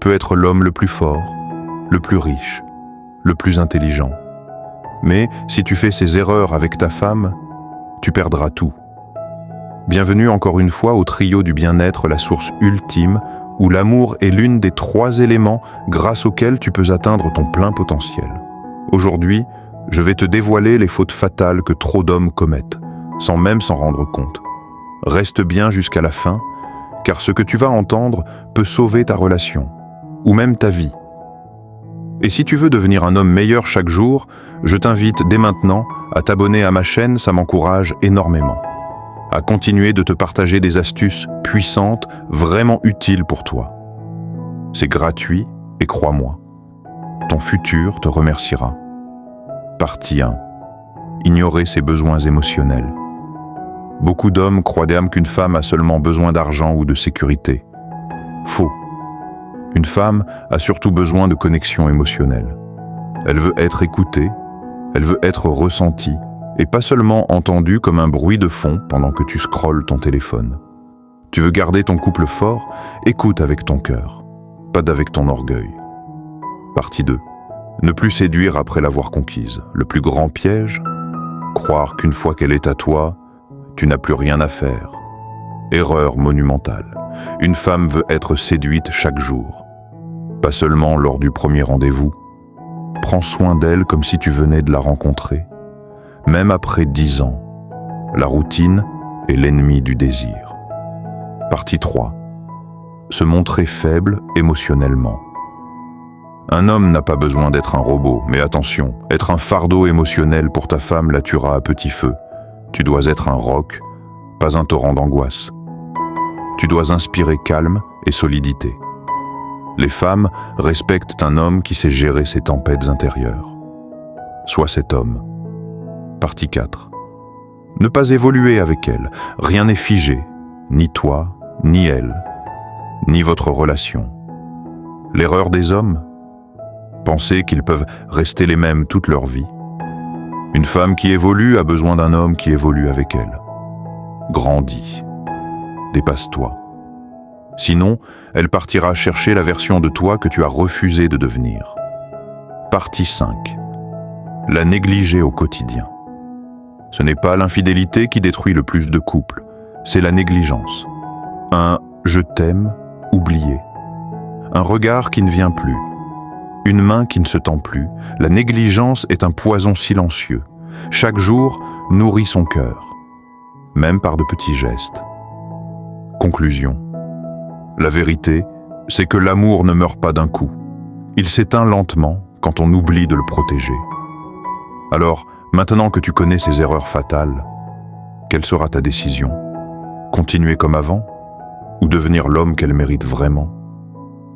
peux être l'homme le plus fort, le plus riche, le plus intelligent. Mais si tu fais ces erreurs avec ta femme, tu perdras tout. Bienvenue encore une fois au trio du bien-être, la source ultime, où l'amour est l'une des 3 éléments grâce auxquels tu peux atteindre ton plein potentiel. Aujourd'hui, je vais te dévoiler les fautes fatales que trop d'hommes commettent, sans même s'en rendre compte. Reste bien jusqu'à la fin, car ce que tu vas entendre peut sauver ta relation, ou même ta vie. Et si tu veux devenir un homme meilleur chaque jour, je t'invite dès maintenant à t'abonner à ma chaîne, ça m'encourage énormément. À continuer de te partager des astuces puissantes, vraiment utiles pour toi. C'est gratuit et crois-moi, ton futur te remerciera. Partie 1. Ignorer ses besoins émotionnels. Beaucoup d'hommes croient d'âme qu'une femme a seulement besoin d'argent ou de sécurité. Faux. Une femme a surtout besoin de connexion émotionnelle. Elle veut être écoutée, elle veut être ressentie, et pas seulement entendue comme un bruit de fond pendant que tu scrolles ton téléphone. Tu veux garder ton couple fort? Écoute avec ton cœur, pas d'avec ton orgueil. Partie 2. Ne plus séduire après l'avoir conquise. Le plus grand piège? Croire qu'une fois qu'elle est à toi, tu n'as plus rien à faire. Erreur monumentale. Une femme veut être séduite chaque jour. Pas seulement lors du premier rendez-vous. Prends soin d'elle comme si tu venais de la rencontrer. Même après 10 ans, la routine est l'ennemi du désir. Partie 3. Se montrer faible émotionnellement. Un homme n'a pas besoin d'être un robot, mais attention, être un fardeau émotionnel pour ta femme la tuera à petit feu. Tu dois être un roc, pas un torrent d'angoisse. Tu dois inspirer calme et solidité. Les femmes respectent un homme qui sait gérer ses tempêtes intérieures. Sois cet homme. Partie 4. Ne pas évoluer avec elle. Rien n'est figé, ni toi, ni elle, ni votre relation. L'erreur des hommes? Penser qu'ils peuvent rester les mêmes toute leur vie. Une femme qui évolue a besoin d'un homme qui évolue avec elle. Grandis. Dépasse-toi. Sinon, elle partira chercher la version de toi que tu as refusé de devenir. Partie 5. La négliger au quotidien. Ce n'est pas l'infidélité qui détruit le plus de couples, c'est la négligence. Un « je t'aime » oublié. Un regard qui ne vient plus. Une main qui ne se tend plus. La négligence est un poison silencieux. Chaque jour nourrit son cœur, même par de petits gestes. Conclusion. La vérité, c'est que l'amour ne meurt pas d'un coup. Il s'éteint lentement quand on oublie de le protéger. Alors, maintenant que tu connais ces erreurs fatales, quelle sera ta décision? Continuer comme avant? Ou devenir l'homme qu'elle mérite vraiment?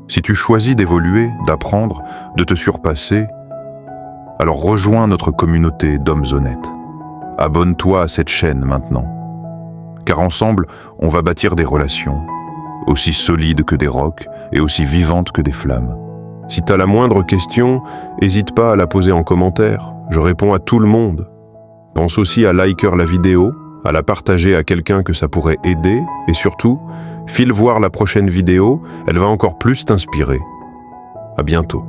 Si tu choisis d'évoluer, d'apprendre, de te surpasser, alors rejoins notre communauté d'hommes honnêtes. Abonne-toi à cette chaîne maintenant. Car ensemble, on va bâtir des relations, aussi solides que des rocs et aussi vivantes que des flammes. Si tu as la moindre question, n'hésite pas à la poser en commentaire. Je réponds à tout le monde. Pense aussi à liker la vidéo, à la partager à quelqu'un que ça pourrait aider, et surtout, file voir la prochaine vidéo, elle va encore plus t'inspirer. À bientôt.